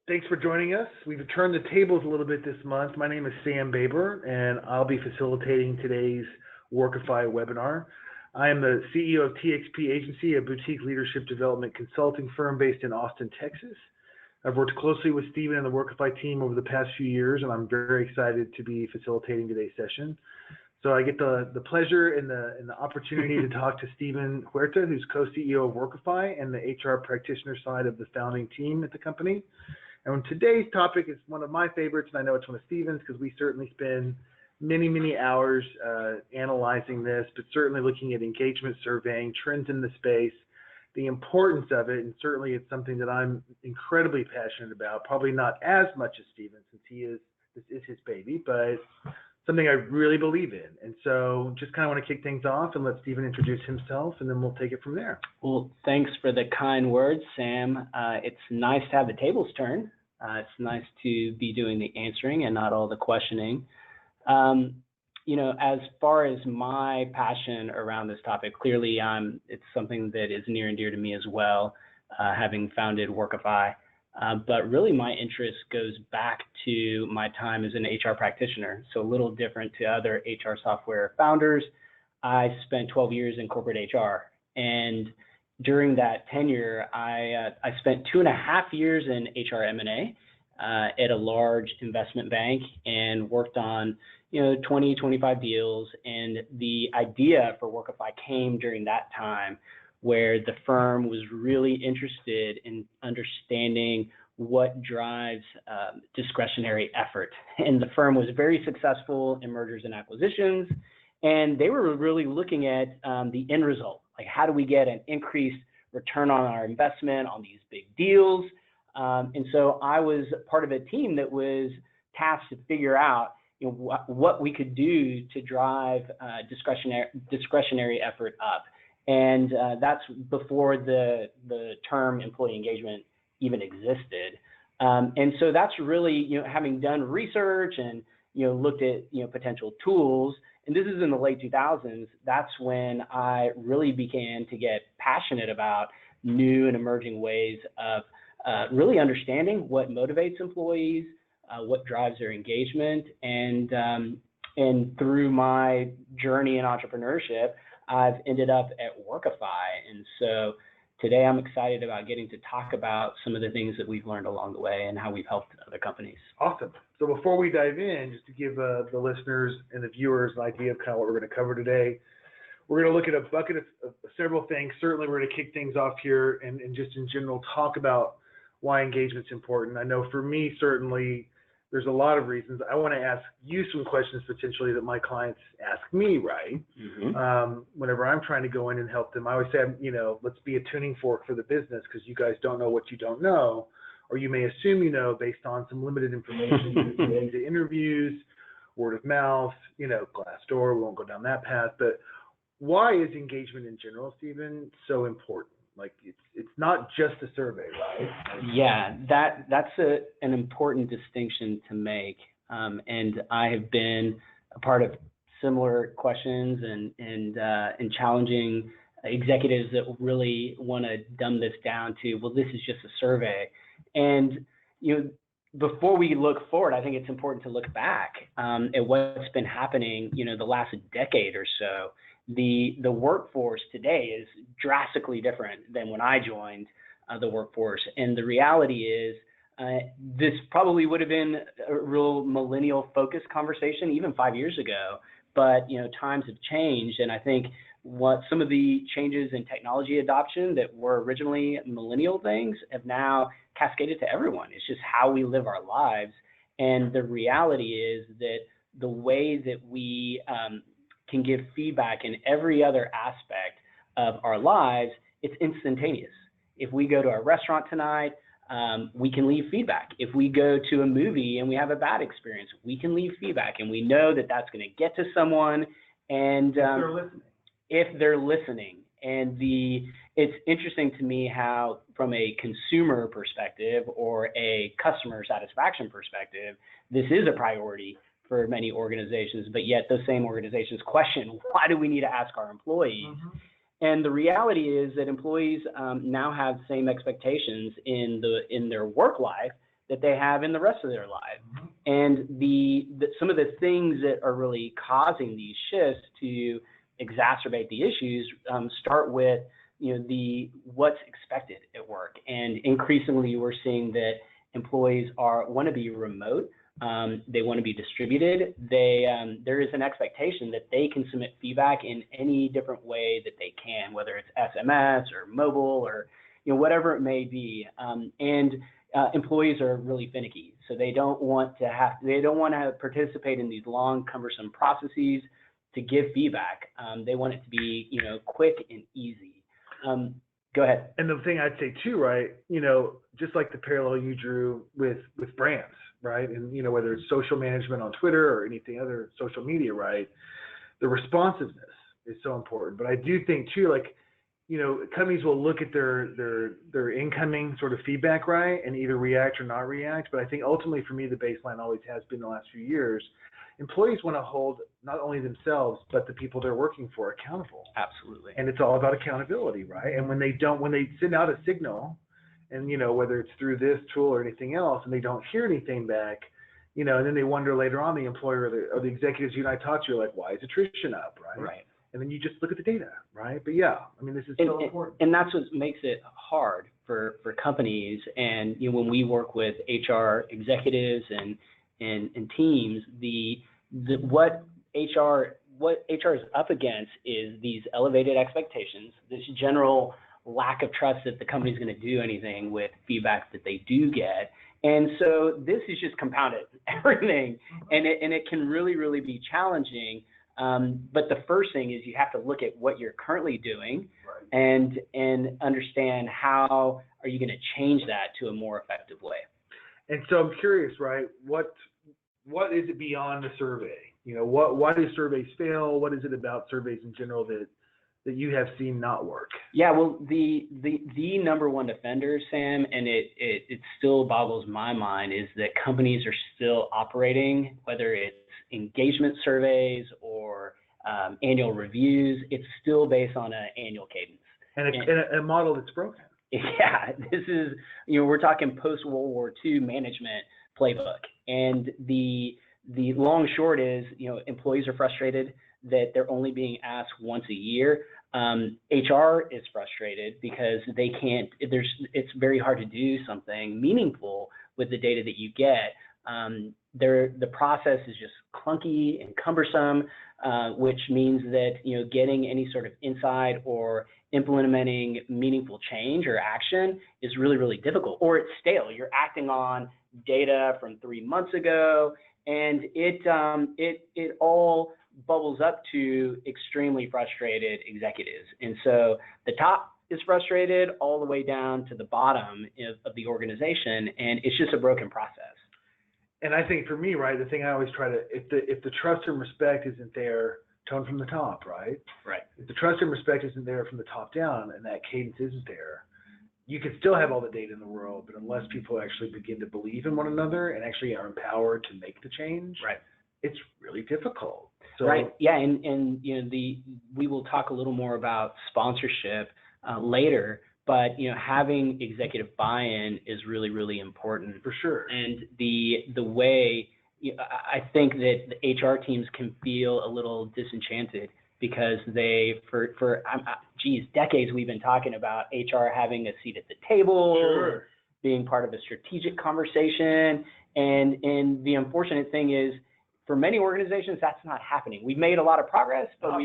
Thanks for joining us. We've turned the tables a little bit this month. My name is Sam Baber, and I'll be facilitating today's Workify webinar. I am the CEO of TXP Agency, a boutique leadership development consulting firm based in Austin, Texas. I've worked closely with Stephen and the Workify team over the past few years, and I'm very excited to be facilitating today's session. So I get the pleasure and the opportunity to talk to Stephen Huerta, who's co-CEO of Workify and the HR practitioner side of the founding team at the company. And today's topic is one of my favorites, and I know it's one of Stephen's because we certainly spend many, many hours analyzing this, but certainly looking at engagement surveying, trends in the space, the importance of it, and certainly it's something that I'm incredibly passionate about, probably not as much as Stephen since this is his baby, but something I really believe in. And so just kind of want to kick things off and let Stephen introduce himself, and then we'll take it from there. Well, thanks for the kind words, Sam. It's nice to have the tables turned. It's nice to be doing the answering and not all the questioning. As far as my passion around this topic, clearly it's something that is near and dear to me as well, having founded Workify. But really my interest goes back to my time as an HR practitioner. So a little different to other HR software founders. I spent 12 years in corporate HR, and during that tenure, I spent 2.5 years in HR M&A at a large investment bank and worked on 20, 25 deals. And the idea for Workify came during that time where the firm was really interested in understanding what drives discretionary effort. And the firm was very successful in mergers and acquisitions, and they were really looking at the end result. Like, how do we get an increased return on our investment on these big deals? And so I was part of a team that was tasked to figure out what we could do to drive discretionary effort up. And that's before the term employee engagement even existed. And so that's really, having done research and, looked at, potential tools, and this is in the late 2000s, that's when I really began to get passionate about new and emerging ways of really understanding what motivates employees, what drives their engagement. And through my journey in entrepreneurship, I've ended up at Workify. And so today I'm excited about getting to talk about some of the things that we've learned along the way and how we've helped other companies. Awesome. So before we dive in, just to give the listeners and the viewers an idea of kind of what we're going to cover today, we're going to look at a bucket of several things. Certainly we're going to kick things off here and just in general talk about why engagement's important. I know for me, certainly, there's a lot of reasons. I want to ask you some questions potentially that my clients ask me, right? Mm-hmm. Whenever I'm trying to go in and help them, I always say, let's be a tuning fork for the business because you guys don't know what you don't know, or you may assume you know based on some limited information relating to interviews, word of mouth, Glassdoor. We won't go down that path. But why is engagement in general, Stephen, so important? Like it's not just a survey, right? Yeah, that's an important distinction to make. And I have been a part of similar questions and challenging executives that really want to dumb this down to, well, this is just a survey. And before we look forward, I think it's important to look back at what's been happening, the last decade or so. The workforce today is drastically different than when I joined the workforce. And the reality is this probably would have been a real millennial focused conversation even 5 years ago, but times have changed. And I think what some of the changes in technology adoption that were originally millennial things have now cascaded to everyone. It's just how we live our lives. And the reality is that the way that we can give feedback in every other aspect of our lives, it's instantaneous. If we go to a restaurant tonight, we can leave feedback. If we go to a movie and we have a bad experience, we can leave feedback, and we know that that's going to get to someone. And if they're listening, and it's interesting to me how, from a consumer perspective or a customer satisfaction perspective, this is a priority for many organizations, but yet those same organizations question, why do we need to ask our employees? Mm-hmm. And the reality is that employees now have same expectations in their work life that they have in the rest of their life. And some of the things that are really causing these shifts to exacerbate the issues start with what's expected at work. And increasingly, we're seeing that employees want to be remote. They want to be distributed. There is an expectation that they can submit feedback in any different way that they can, whether it's SMS or mobile or whatever it may be. Employees are really finicky, so they don't want to participate in these long, cumbersome processes to give feedback. They want it to be quick and easy. Go ahead. And the thing I'd say too, right? Just like the parallel you drew with brands, right? And whether it's social management on Twitter or anything other social media, right? The responsiveness is so important. But I do think too, like, companies will look at their incoming sort of feedback, right, and either react or not react. But I think ultimately for me, the baseline always has been the last few years. Employees want to hold not only themselves, but the people they're working for accountable. Absolutely. And it's all about accountability, right? And when they send out a signal, and whether it's through this tool or anything else, and they don't hear anything back, and then they wonder later on, the employer or the executives you and I talked to, are like, why is attrition up, right? Right. And then you just look at the data, right? But yeah, I mean, this is so important. And that's what makes it hard for companies. And when we work with HR executives and teams, what HR is up against is these elevated expectations, this general lack of trust that the company's going to do anything with feedback that they do get. And so this is just compounded everything, and it can really, really be challenging. But the first thing is you have to look at what you're currently doing, right, and understand how are you going to change that to a more effective way. And so I'm curious, right? What is it beyond the survey? Why do surveys fail? What is it about surveys in general that you have seen not work? Yeah, well, the number one offender, Sam, and it still boggles my mind, is that companies are still operating, whether it's engagement surveys or annual reviews, it's still based on an annual cadence. And a model that's broken. Yeah, this is, we're talking post-World War II management playbook. And the long short is, employees are frustrated that they're only being asked once a year. HR is frustrated because they can't, it's very hard to do something meaningful with the data that you get. The process is just clunky and cumbersome, which means that, getting any sort of insight or implementing meaningful change or action is really, really difficult, or it's stale. You're acting on data from 3 months ago, and it all bubbles up to extremely frustrated executives. And so the top is frustrated all the way down to the bottom of the organization, and it's just a broken process. And I think for me, right, the thing I always try to, if the trust and respect isn't there, tone from the top, right? Right. If the trust and respect isn't there from the top down, and that cadence isn't there, you can still have all the data in the world, but unless people actually begin to believe in one another and actually are empowered to make the change, right, it's really difficult. So, right. Yeah. And we will talk a little more about sponsorship later, but having executive buy-in is really, really important. For sure. And the way I think that the HR teams can feel a little disenchanted because for decades we've been talking about HR having a seat at the table, sure, being part of a strategic conversation, and the unfortunate thing is, for many organizations, that's not happening. We've made a lot of progress, but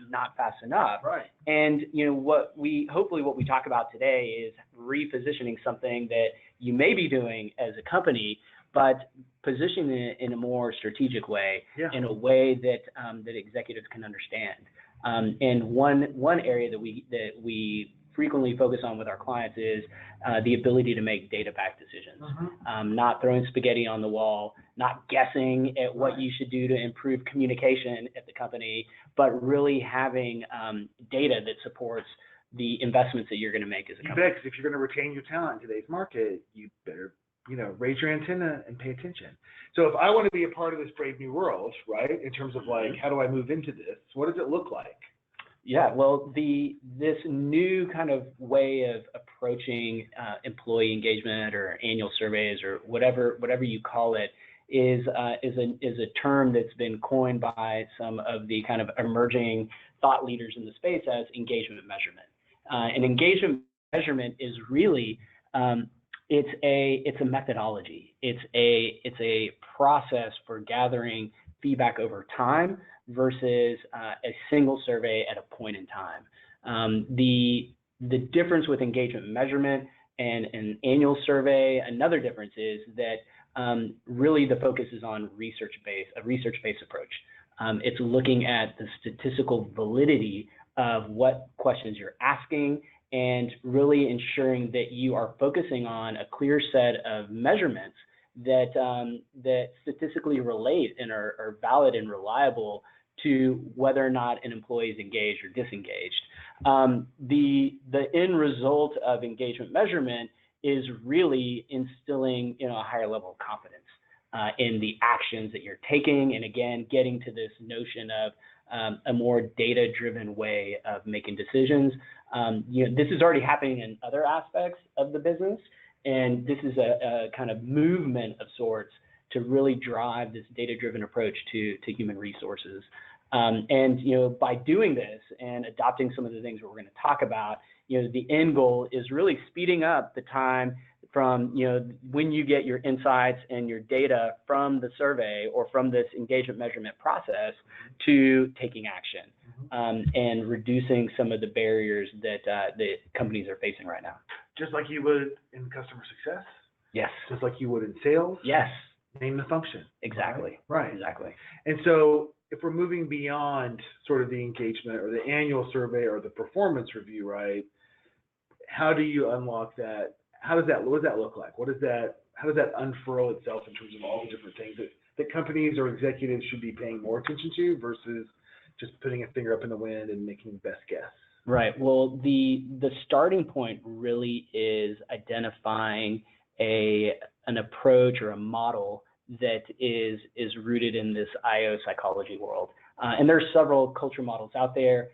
not fast enough. Right. And what we talk about today is repositioning something that you may be doing as a company, but positioning it in a more strategic way, yeah, in a way that that executives can understand. And one area that we frequently focus on with our clients is the ability to make data-backed decisions, not throwing spaghetti on the wall, not guessing at what you should do to improve communication at the company, but really having data that supports the investments that you're going to make as a company. Because if you're going to retain your talent in today's market, you better raise your antenna and pay attention. So if I want to be a part of this brave new world, right, in terms of like, how do I move into this? What does it look like? Yeah, well, this new kind of way of approaching employee engagement or annual surveys or whatever you call it is a term that's been coined by some of the kind of emerging thought leaders in the space as engagement measurement. And engagement measurement is really it's a methodology. It's a process for gathering feedback over time versus a single survey at a point in time. The difference with engagement measurement and an annual survey, another difference is that really the focus is on a research-based approach. It's looking at the statistical validity of what questions you're asking and really ensuring that you are focusing on a clear set of measurements that statistically relate and are valid and reliable to whether or not an employee is engaged or disengaged. The end result of engagement measurement is really instilling a higher level of confidence in the actions that you're taking, and again, getting to this notion of a more data-driven way of making decisions. This is already happening in other aspects of the business, and this is a kind of movement of sorts to really drive this data-driven approach to human resources. And by doing this and adopting some of the things we're going to talk about, the end goal is really speeding up the time from when you get your insights and your data from the survey or from this engagement measurement process to taking action and reducing some of the barriers that companies are facing right now. Just like you would in customer success? Yes. Just like you would in sales? Yes. Name the function. Exactly. Right. Exactly. And so if we're moving beyond sort of the engagement or the annual survey or the performance review, right? How do you unlock that? What does that look like? How does that unfurl itself in terms of all the different things that companies or executives should be paying more attention to versus just putting a finger up in the wind and making the best guess? Right. Well, the starting point really is identifying an approach or a model that is rooted in this IO psychology world. And there's several culture models out there.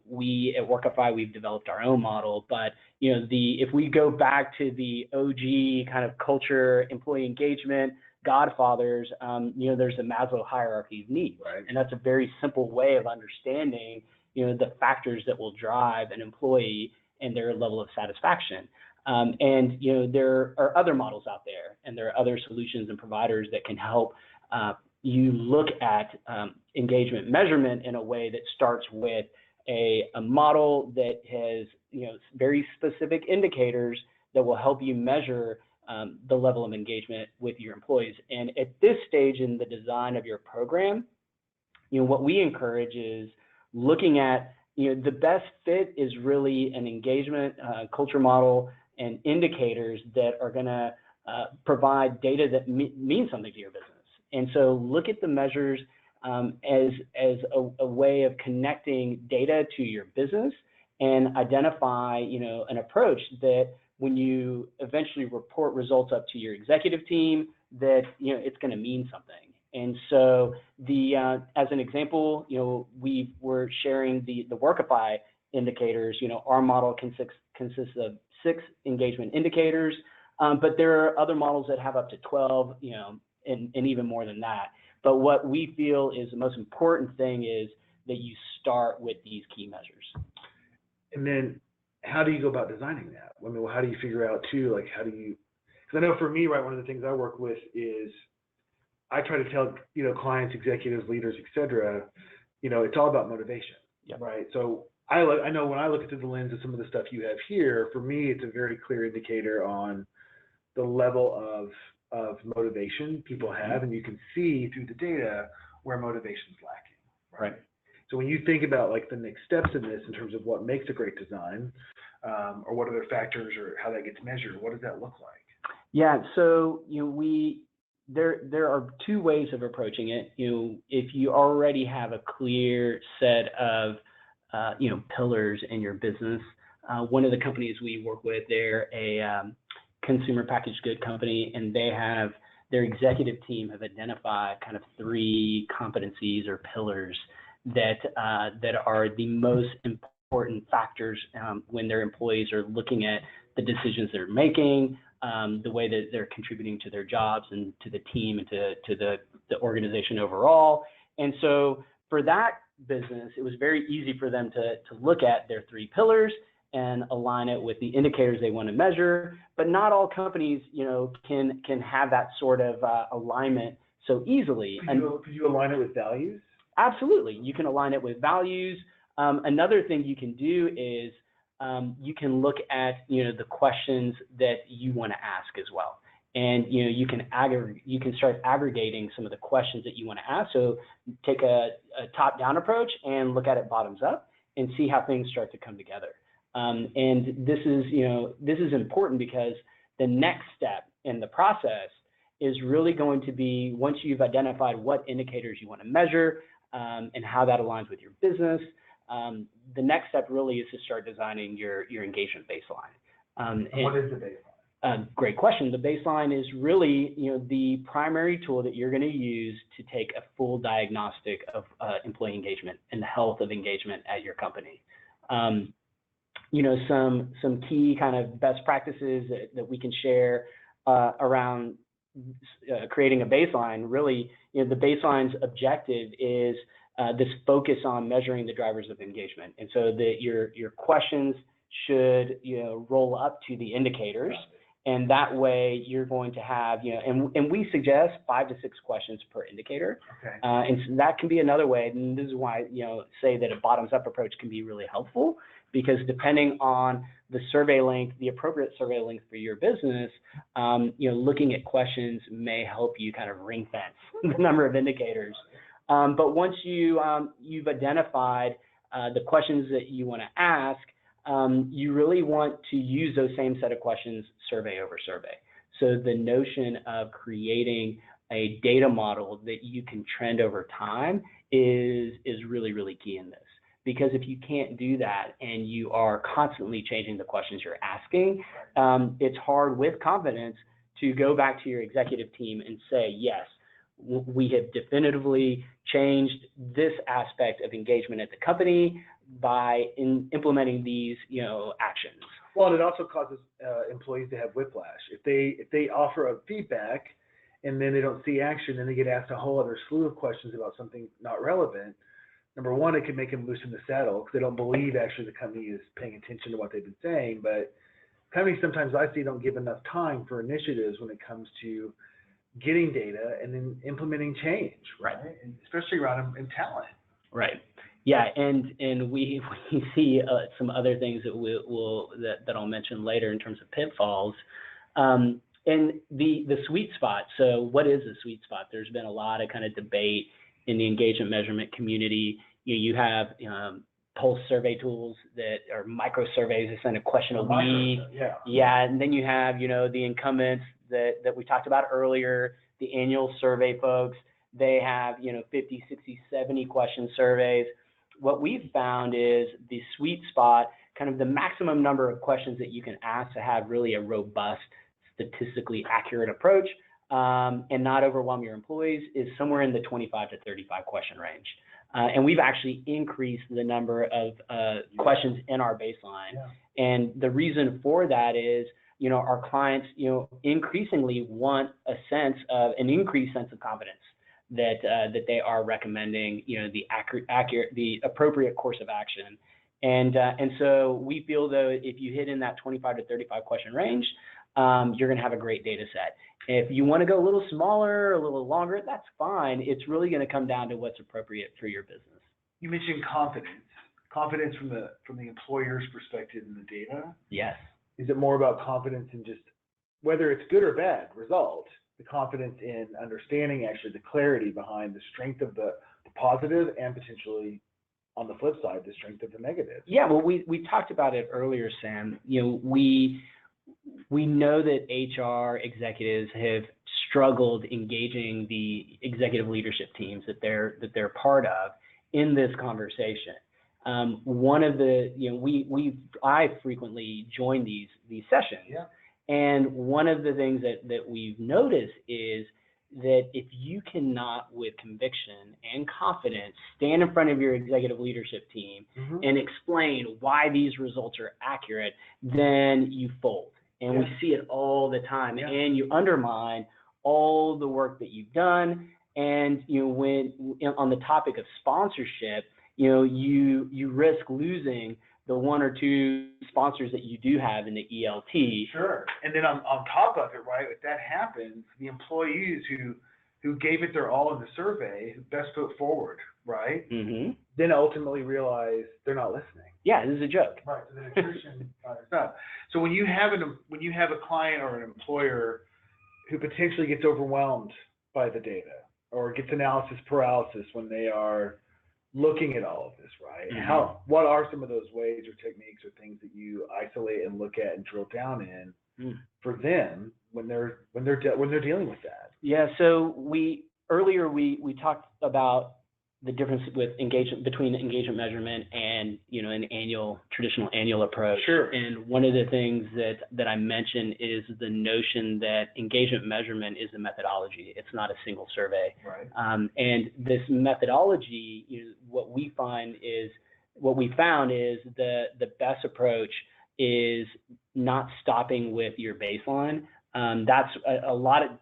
We at Workify, we've developed our own model, but if we go back to the OG kind of culture, employee engagement, godfathers, there's a Maslow hierarchy of needs, right? And that's a very simple way of understanding, the factors that will drive an employee and their level of satisfaction. And there are other models out there, and there are other solutions and providers that can help you look at engagement measurement in a way that starts with a model that has very specific indicators that will help you measure the level of engagement with your employees. And at this stage in the design of your program, what we encourage is looking at the best fit is really an engagement culture model and indicators that are going to provide data that means something to your business. And so look at the measures as a way of connecting data to your business and identify, an approach that when you eventually report results up to your executive team, that, it's going to mean something. And so as an example, we were sharing the Workify indicators. Our model consists of 6 engagement indicators, but there are other models that have up to 12, and even more than that. But what we feel is the most important thing is that you start with these key measures. And then how do you go about designing that? I mean, how do you figure out too, because I know for me, right, one of the things I work with is I try to tell, clients, executives, leaders, et cetera, it's all about motivation, Yep. Right? So I know when I look through the lens of some of the stuff you have here, for me, it's a very clear indicator on the level of motivation people have, and you can see through the data where motivation is lacking. Right. So when you think about the next steps in this in terms of what makes a great design, or what other factors or how that gets measured, what does that look like? Yeah. So there are 2 ways of approaching it. If you already have a clear set of pillars in your business, one of the companies we work with, they're a consumer packaged good company, and their executive team have identified kind of 3 competencies or pillars that are the most important factors when their employees are looking at the decisions they're making, the way that they're contributing to their jobs and to the team and to the organization overall. And so for that business, it was very easy for them to look at their 3 pillars and align it with the indicators they want to measure. But not all companies, can have that sort of alignment so easily. Could you align it with values? Absolutely. You can align it with values. Another thing you can do is you can look at, the questions that you want to ask as well. And, you can start aggregating some of the questions that you want to ask. So take a top-down approach and look at it bottoms up and see how things start to come together. And this is important because the next step in the process is really going to be, once you've identified what indicators you want to measure and how that aligns with your business, the next step really is to start designing your engagement baseline. And what is the baseline? Great question. The baseline is really, the primary tool that you're going to use to take a full diagnostic of employee engagement and the health of engagement at your company. Some key kind of best practices that we can share around creating a baseline. Really, the baseline's objective is this focus on measuring the drivers of engagement, and so that your questions should roll up to the indicators, and that way you're going to have and we suggest 5 to 6 questions per indicator. Okay. And so that can be another way, and this is why say that a bottoms-up approach can be really helpful, because depending on the survey length, the appropriate survey length for your business, looking at questions may help you kind of ring fence the number of indicators. But once you've identified the questions that you want to ask, you really want to use those same set of questions survey over survey. So the notion of creating a data model that you can trend over time is really, really key in this. Because if you can't do that and you are constantly changing the questions you're asking, it's hard with confidence to go back to your executive team and say, yes, we have definitively changed this aspect of engagement at the company by implementing these actions. Well, and it also causes employees to have whiplash. If they offer a feedback and then they don't see action, then they get asked a whole other slew of questions about something not relevant. Number one, it can make them loosen the saddle because they don't believe actually the company is paying attention to what they've been saying. But companies sometimes I see don't give enough time for initiatives when it comes to getting data and then implementing change, right? And especially around in talent. Right. Yeah, and we see some other things that I'll mention later in terms of pitfalls. And the sweet spot. So what is the sweet spot? There's been a lot of kind of debate in the engagement measurement community. You have pulse survey tools that are micro surveys. They send a question a week. Yeah, and then you have the incumbents that we talked about earlier, the annual survey folks. They have 50, 60, 70 question surveys. What we've found is the sweet spot, kind of the maximum number of questions that you can ask to have really a robust, statistically accurate approach and not overwhelm your employees, is somewhere in the 25 to 35 question range. And we've actually increased the number of questions in our baseline. Yeah. And the reason for that is, our clients, increasingly want an increased sense of confidence that they are recommending, the appropriate course of action. And so we feel though, if you hit in that 25 to 35 question range, you're going to have a great data set. If you want to go a little smaller, a little longer, that's fine. It's really going to come down to what's appropriate for your business. You mentioned confidence from the employer's perspective in the data. Yes. Is it more about confidence in just whether it's good or bad result, the confidence in understanding actually the clarity behind the strength of the positive and potentially on the flip side, the strength of the negative? Yeah, well, we talked about it earlier, Sam. We know that HR executives have struggled engaging the executive leadership teams that they're part of in this conversation. One of the, I frequently join these sessions. Yeah. And one of the things that we've noticed is that if you cannot, with conviction and confidence, stand in front of your executive leadership team and explain why these results are accurate, then you fold. And we see it all the time, and you undermine all the work that you've done. And when on the topic of sponsorship, you risk losing the one or two sponsors that you do have in the ELT. Sure. And then on top of it, right, if that happens, the employees who gave it their all in the survey, who best foot forward, right, then ultimately realize they're not listening. Yeah, this is a joke. Right. So the attrition is up. So when you have a client or an employer who potentially gets overwhelmed by the data or gets analysis paralysis when they are looking at all of this, right? What are some of those ways or techniques or things that you isolate and look at and drill down in for them when they're dealing with that? Yeah. So earlier we talked about the difference with between engagement measurement and an traditional annual approach. Sure. And one of the things that I mentioned is the notion that engagement measurement is a methodology. It's not a single survey. Right. And this methodology, what we found is the best approach is not stopping with your baseline. That's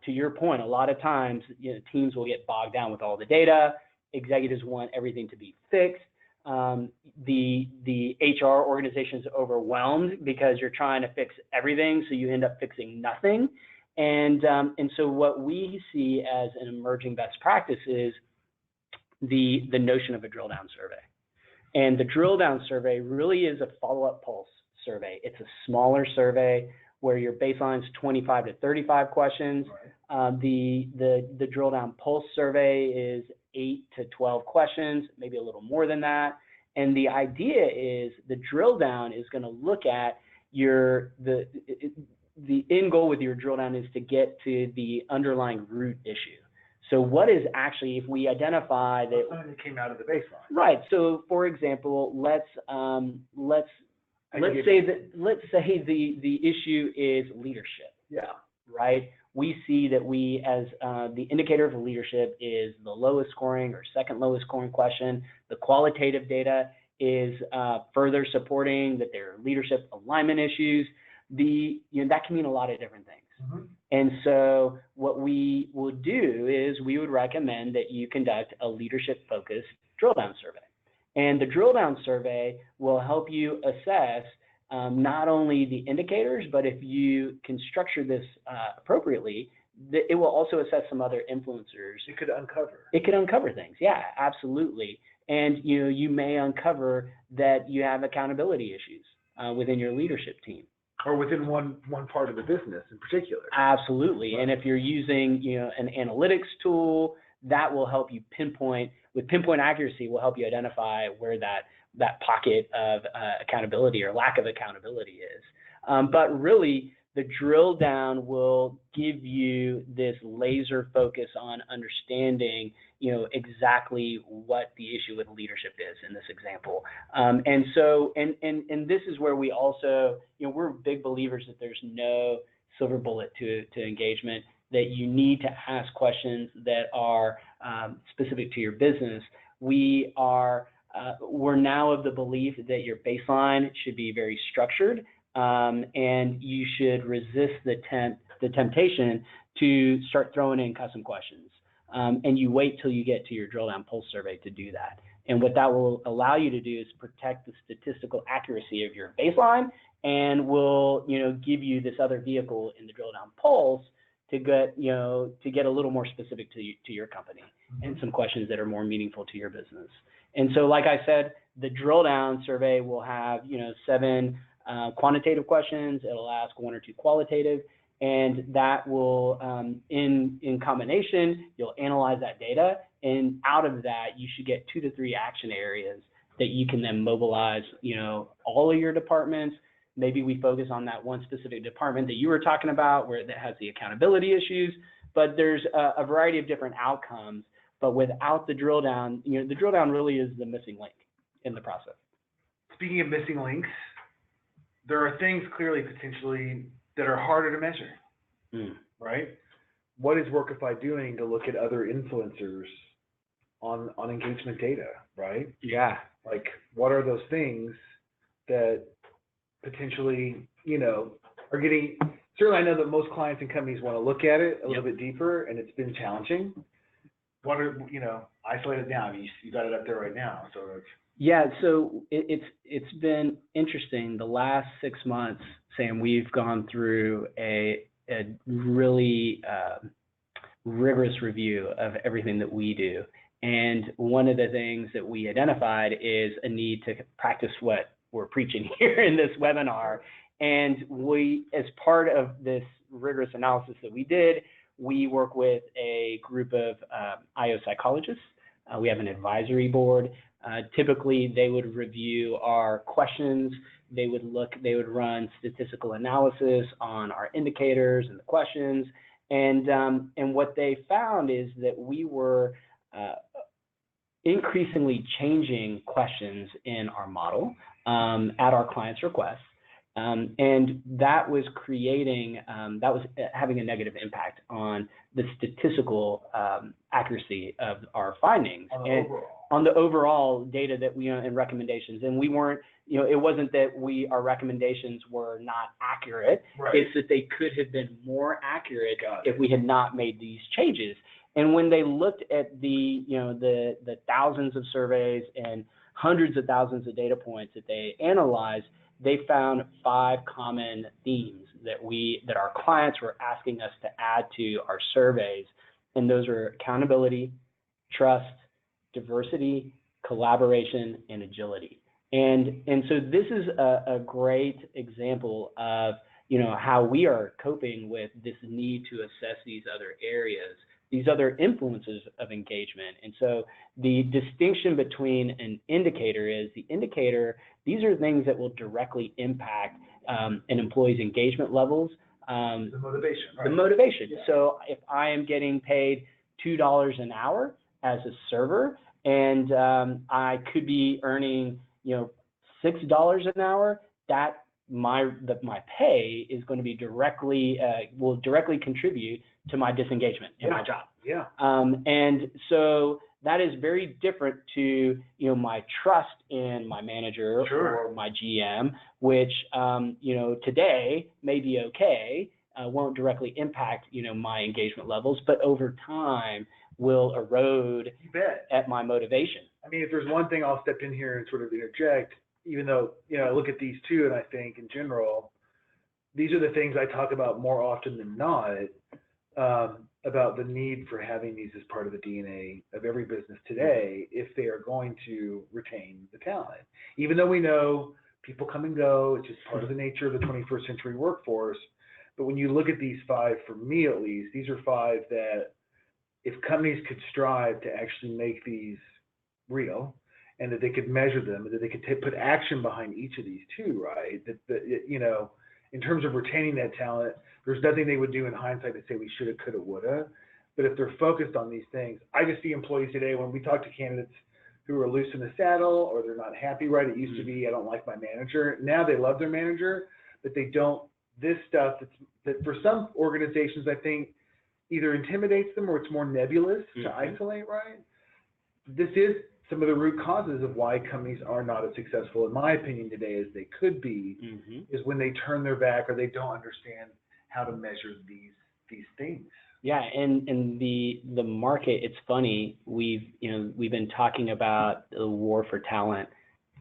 to your point, a lot of times teams will get bogged down with all the data. Executives want everything to be fixed. The HR organization is overwhelmed because you're trying to fix everything, so you end up fixing nothing. And so what we see as an emerging best practice is the notion of a drill down survey. And the drill down survey really is a follow-up pulse survey. It's a smaller survey where your baseline is 25 to 35 questions. Right. The drill down pulse survey is 8 to 12 questions, maybe a little more than that. And the idea is the drill down is going to look at the end goal with your drill down is to get to the underlying root issue. So what is actually, if we identify that something that came out of the baseline. Right. So for example, let's say the issue is leadership. Yeah. Right. We see that the indicator of leadership is the lowest scoring or second lowest scoring question. The qualitative data is further supporting that there are leadership alignment issues. That can mean a lot of different things. And so what we would do is we would recommend that you conduct a leadership-focused drill down survey. And the drill down survey will help you assess not only the indicators, but if you can structure this appropriately, it will also assess some other influencers. It could uncover things. Yeah, absolutely. And you may uncover that you have accountability issues within your leadership team. Or within one part of the business in particular. Absolutely. Right. And if you're using an analytics tool, that will help you pinpoint accuracy, will help you identify where that pocket of accountability or lack of accountability is. But really, the drill down will give you this laser focus on understanding, exactly what the issue with leadership is in this example. And so, and this is where we also, we're big believers that there's no silver bullet to engagement, that you need to ask questions that are specific to your business. We're now of the belief that your baseline should be very structured, and you should resist the temptation to start throwing in custom questions. And you wait till you get to your drill down pulse survey to do that. And what that will allow you to do is protect the statistical accuracy of your baseline, and will give you this other vehicle in the drill down pulse to get a little more specific to your company and some questions that are more meaningful to your business. And so, like I said, the drill down survey will have 7 quantitative questions. It'll ask 1 or 2 qualitative, and that will in combination, you'll analyze that data, and out of that you should get 2 to 3 action areas that you can then mobilize all of your departments. Maybe we focus on that one specific department that you were talking about that has the accountability issues, but there's a variety of different outcomes. But without the drill down, the drill down really is the missing link in the process. Speaking of missing links, there are things clearly potentially that are harder to measure, right? what is Workify doing to look at other influencers on engagement data, right? Yeah. Like, what are those things that potentially, are getting, certainly I know that most clients and companies want to look at it a little bit deeper, and it's been challenging. What are, isolate it down. You got it up there right now, so it's... Yeah, so it's been interesting. The last 6 months, Sam, we've gone through a really rigorous review of everything that we do. And one of the things that we identified is a need to practice what we're preaching here in this webinar. And we, as part of this rigorous analysis that we did, we work with a group of IO psychologists. We have an advisory board. Typically, they would review our questions. They would run statistical analysis on our indicators and the questions. And what they found is that we were increasingly changing questions in our model at our clients' request. And that was having a negative impact on the statistical accuracy of our findings on the overall data that we and recommendations. And we weren't, it wasn't that our recommendations were not accurate. Right. It's that they could have been more accurate if we had not made these changes. And when they looked at the thousands of surveys and hundreds of thousands of data points that they analyzed, they found 5 common themes that our clients were asking us to add to our surveys. And those are accountability, trust, diversity, collaboration, and agility. And so this is a great example of how we are coping with this need to assess these other areas, these other influences of engagement. And so the distinction between an indicator is these are things that will directly impact an employee's engagement levels. The motivation, right? The motivation. Yeah. So if I am getting paid $2 an hour as a server, and I could be earning, $6 an hour, that my pay is going to be will directly contribute to my disengagement in my job. Yeah. And so that is very different to my trust in my manager or my GM, which today may be okay, won't directly impact my engagement levels, but over time will erode at my motivation. I mean, if there's one thing, I'll step in here and sort of interject, even though, I look at these two and I think in general, these are the things I talk about more often than not, about the need for having these as part of the DNA of every business today if they are going to retain the talent. Even though we know people come and go, it's just part of the nature of the 21st century workforce. But when you look at these 5, for me at least, these are 5 that if companies could strive to actually make these real, and that they could measure them, and that they could put action behind each of these too, right? That in terms of retaining that talent, there's nothing they would do in hindsight to say we shoulda, coulda, woulda. But if they're focused on these things, I just see employees today when we talk to candidates who are loose in the saddle or they're not happy, right? It used to be, I don't like my manager. Now they love their manager, but they don't. This stuff that for some organizations, I think, either intimidates them or it's more nebulous to isolate, right? This is some of the root causes of why companies are not as successful, in my opinion, today as they could be, is when they turn their back or they don't understand how to measure these things. Yeah, and the market, it's funny, we've been talking about the war for talent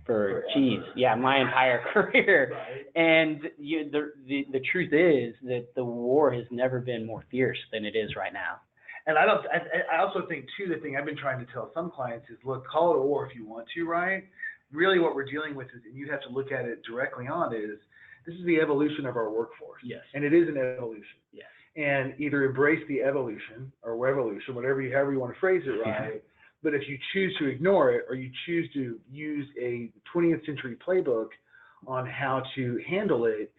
for my entire career. Right. And the truth is that the war has never been more fierce than it is right now. And I also think too, the thing I've been trying to tell some clients is, look, call it a war if you want to, right? Really what we're dealing with is, and you have to look at it directly on, is this is the evolution of our workforce. Yes. And it is an evolution. Yes. And either embrace the evolution or revolution, however you want to phrase it, right? Yeah. But if you choose to ignore it, or you choose to use a 20th century playbook on how to handle it,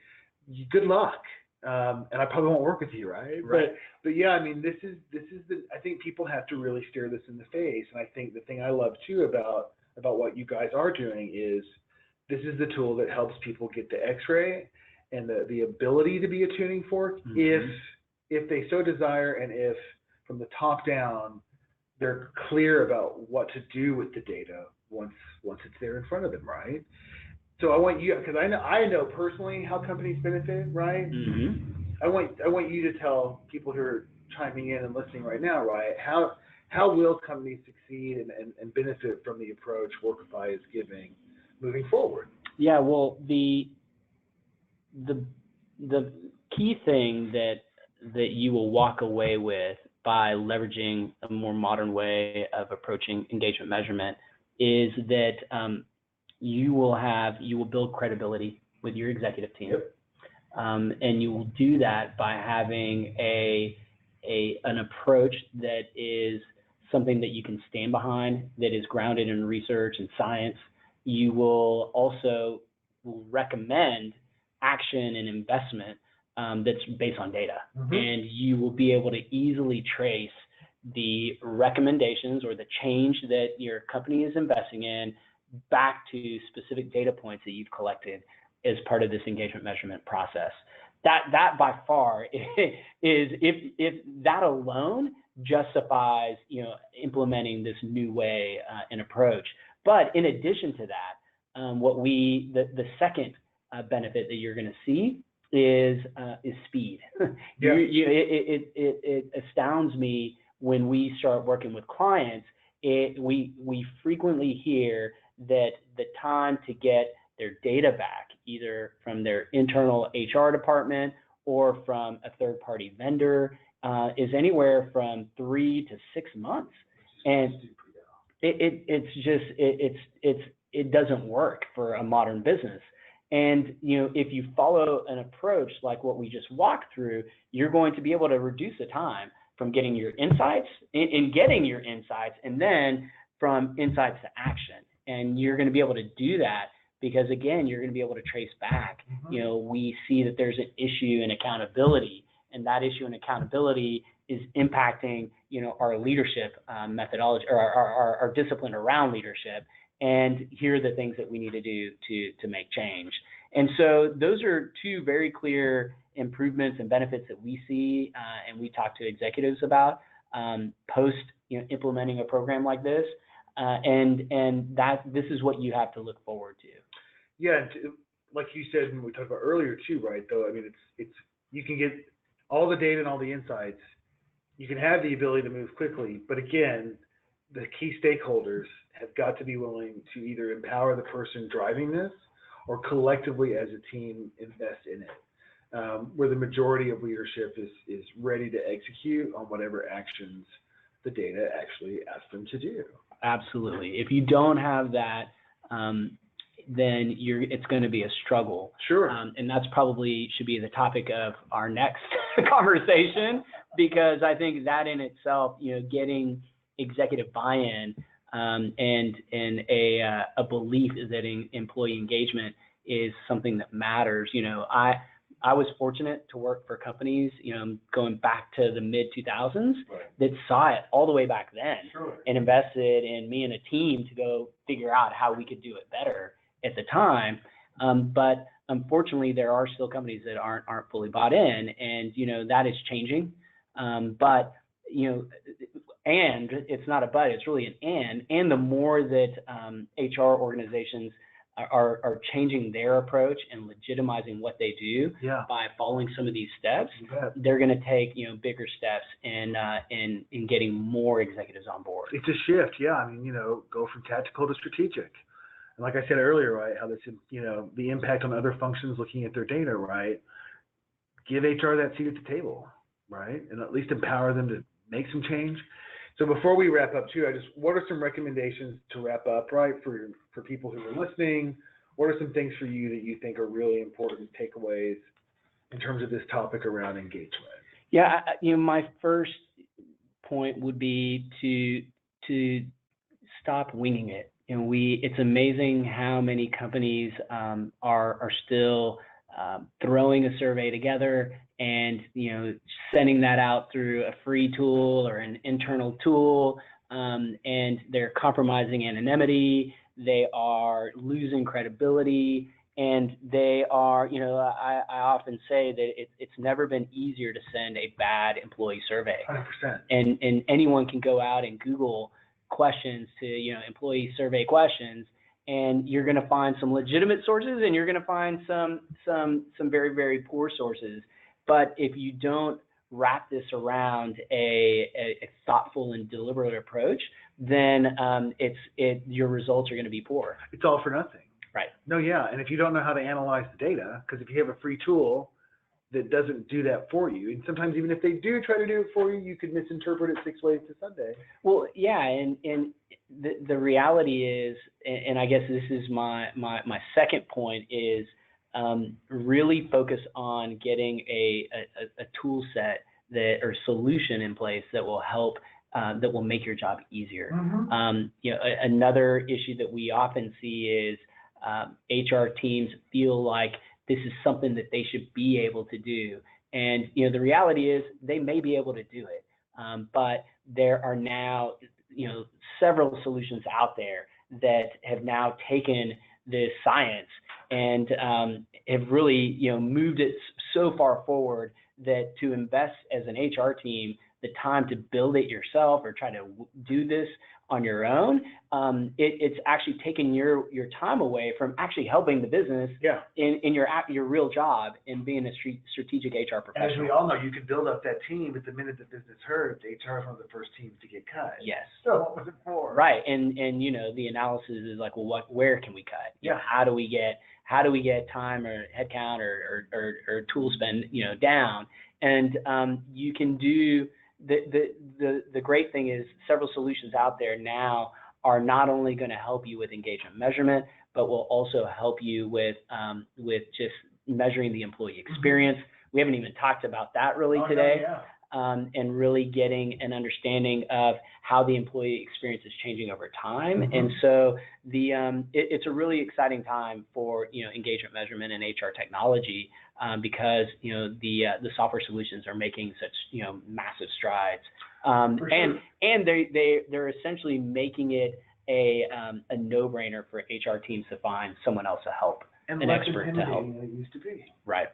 good luck. And I probably won't work with you, right? Right. But yeah, I mean, this is I think people have to really stare this in the face. And I think the thing I love too about what you guys are doing is this is the tool that helps people get the X-ray and the ability to be a tuning fork if if they so desire, and if from the top down they're clear about what to do with the data once it's there in front of them, right? So I want you, because I know personally how companies benefit, right? Mm-hmm. I want you to tell people who are chiming in and listening right now, right? How will companies succeed and benefit from the approach Workify is giving moving forward? Yeah, well, the key thing that you will walk away with by leveraging a more modern way of approaching engagement measurement is that you will build credibility with your executive team. Yep. And you will do that by having an approach that is something that you can stand behind, that is grounded in research and science. You will also recommend action and investment that's based on data. Mm-hmm. And you will be able to easily trace the recommendations or the change that your company is investing in back to specific data points that you've collected as part of this engagement measurement process. That by far is, if that alone justifies, implementing this new way and approach. But in addition to that, the second benefit that you're going to see is speed. Yeah. It astounds me when we start working with clients. We frequently hear that the time to get their data back, either from their internal HR department or from a third-party vendor, is anywhere from 3 to 6 months, and it doesn't work for a modern business. And if you follow an approach like what we just walked through, you're going to be able to reduce the time from getting your insights, and then from insights to action. And you're going to be able to do that because, again, you're going to be able to trace back. Mm-hmm. We see that there's an issue in accountability, and that issue in accountability is impacting, our leadership methodology, or our discipline around leadership. And here are the things that we need to do to make change. And so those are two very clear improvements and benefits that we see, and we talk to executives about post implementing a program like this. And that this is what you have to look forward to. Yeah, like you said, and we talked about earlier too, right? Though, I mean, it's you can get all the data and all the insights. You can have the ability to move quickly, but again, the key stakeholders have got to be willing to either empower the person driving this or collectively as a team invest in it, where the majority of leadership is ready to execute on whatever actions the data actually asks them to do. Absolutely. If you don't have that, then it's going to be a struggle. Sure. And that's probably should be the topic of our next conversation, because I think that in itself, getting executive buy-in and a belief that employee engagement is something that matters. I was fortunate to work for companies, going back to the mid 2000s, Right. that saw it all the way back then. Sure. And invested in me and a team to go figure out how we could do it better at the time. But unfortunately, there are still companies that aren't fully bought in, and that is changing. But and it's not a but, it's really an and the more that HR organizations are changing their approach and legitimizing what they do, Yeah. by following some of these steps, Yeah. they're going to take bigger steps in getting more executives on board. It's a shift, yeah. I mean, go from tactical to strategic. And like I said earlier, right, how this, the impact on other functions looking at their data, right? Give HR that seat at the table, right? And at least empower them to make some change. So before we wrap up too, what are some recommendations to wrap up, right, for people who are listening? What are some things for you that you think are really important takeaways in terms of this topic around engagement? Yeah, my first point would be to stop winging it. It's amazing how many companies are still throwing a survey together and sending that out through a free tool or an internal tool, and they're compromising anonymity. They are losing credibility, And they are, I often say that it's never been easier to send a bad employee survey. 100%. And anyone can go out and Google questions to, employee survey questions, and you're going to find some legitimate sources, and you're going to find some very, very poor sources. But if you don't wrap this around a thoughtful and deliberate approach, then your results are going to be poor. It's all for nothing. Right. No, yeah. And if you don't know how to analyze the data, because if you have a free tool that doesn't do that for you, and sometimes even if they do try to do it for you, you could misinterpret it 6 ways to Sunday. Well, yeah, and the reality is, and I guess this is my second point, is really focus on getting a tool set or solution in place that will help, that will make your job easier. Another issue that we often see is HR teams feel like this is something that they should be able to do. And, the reality is they may be able to do it, but there are now, several solutions out there that have now taken this science and have really, moved it so far forward that to invest as an HR team the time to build it yourself or try to do this on your own, it's actually taking your time away from actually helping the business in your real job in being a strategic HR professional. As we all know, you can build up that team, but the minute the business hurts, HR is one of the first teams to get cut. Yes. So what was it for? Right, and the analysis is like, well, where can we cut? How do we get time or headcount or tool spend down? And you can do. The great thing is several solutions out there now are not only going to help you with engagement measurement, but will also help you with just measuring the employee experience. We haven't even talked about that really today. And really getting an understanding of how the employee experience is changing over time. And so it's a really exciting time for engagement measurement and HR technology because the software solutions are making such massive strides. And they're essentially making it a no-brainer for HR teams to find someone else to help, an expert to help. Than it used to be. Right.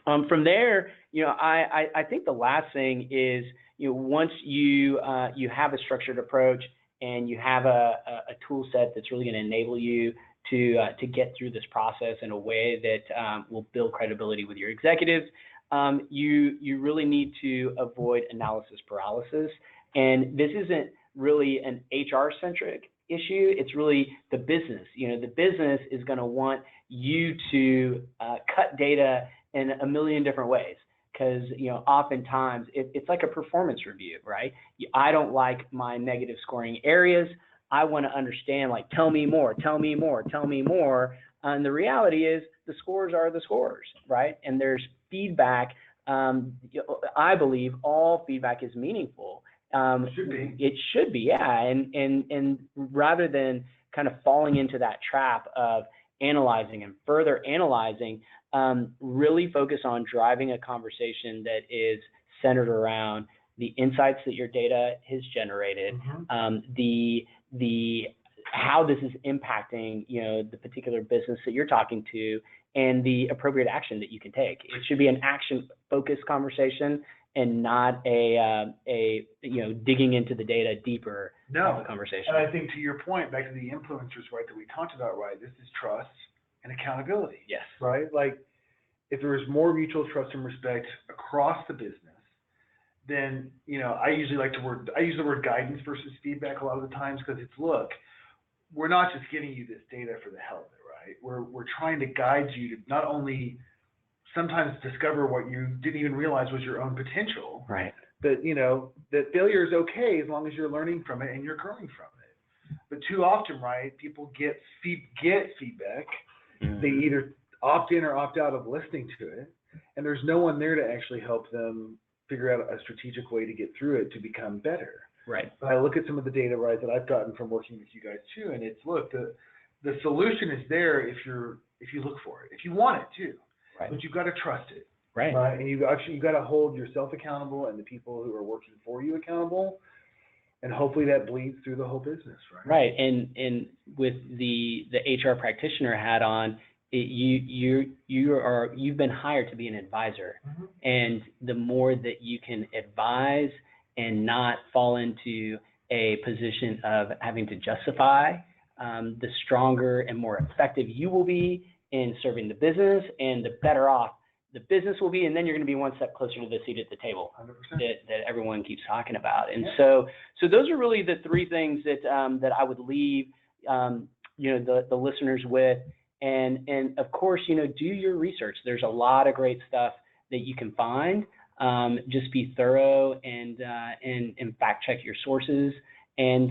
From there, I think the last thing is, once you have a structured approach and you have a tool set that's really going to enable you to get through this process in a way that will build credibility with your executives, you really need to avoid analysis paralysis. And this isn't really an HR-centric issue. It's really the business. The business is going to want you to cut data in a million different ways, because oftentimes it's like a performance review, right? I don't like my negative scoring areas. I want to understand, like, tell me more. And the reality is the scores are the scores, right? And there's feedback. I believe all feedback is meaningful. It should be. It should be, yeah. And rather than kind of falling into that trap of analyzing and further analyzing, really focus on driving a conversation that is centered around the insights that your data has generated, the how this is impacting the particular business that you're talking to, and the appropriate action that you can take. It should be an action-focused conversation and not a digging into the data deeper conversation. And I think to your point, back to the influencers, right, that we talked about, right, this is trust and accountability. Yes. Right? Like, if there was more mutual trust and respect across the business, then, I use the word guidance versus feedback a lot of the times, because it's, look, we're not just giving you this data for the hell of it, right? We're trying to guide you to not only sometimes discover what you didn't even realize was your own potential, right? That, that failure is okay as long as you're learning from it and you're growing from it. But too often, right, people get feedback. They either opt in or opt out of listening to it, and there's no one there to actually help them figure out a strategic way to get through it to become better. Right. But I look at some of the data, right, that I've gotten from working with you guys too, and it's, look, the solution is there if you look for it, if you want it too. Right. But you've got to trust it. Right. And you've got to hold yourself accountable and the people who are working for you accountable, and hopefully that bleeds through the whole business, right? Right. And with the HR practitioner hat on, you've been hired to be an advisor, and the more that you can advise and not fall into a position of having to justify, the stronger and more effective you will be in serving the business, and the better off the business will be, and then you're going to be one step closer to the seat at the table that everyone keeps talking about. And so those are really the three things that I would leave the listeners with. And of course, do your research. There's a lot of great stuff that you can find. Just be thorough and fact check your sources. And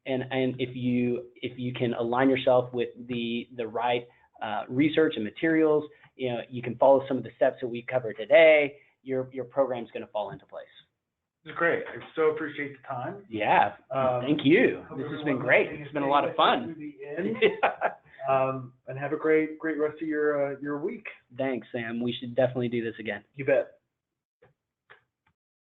if you can align yourself with the right research and materials, you can follow some of the steps that we covered today. Your program's going to fall into place. It's great. I so appreciate the time. Yeah, thank you. This has been great. It's been a lot of fun. And have a great rest of your week. Thanks, Sam. We should definitely do this again. You bet.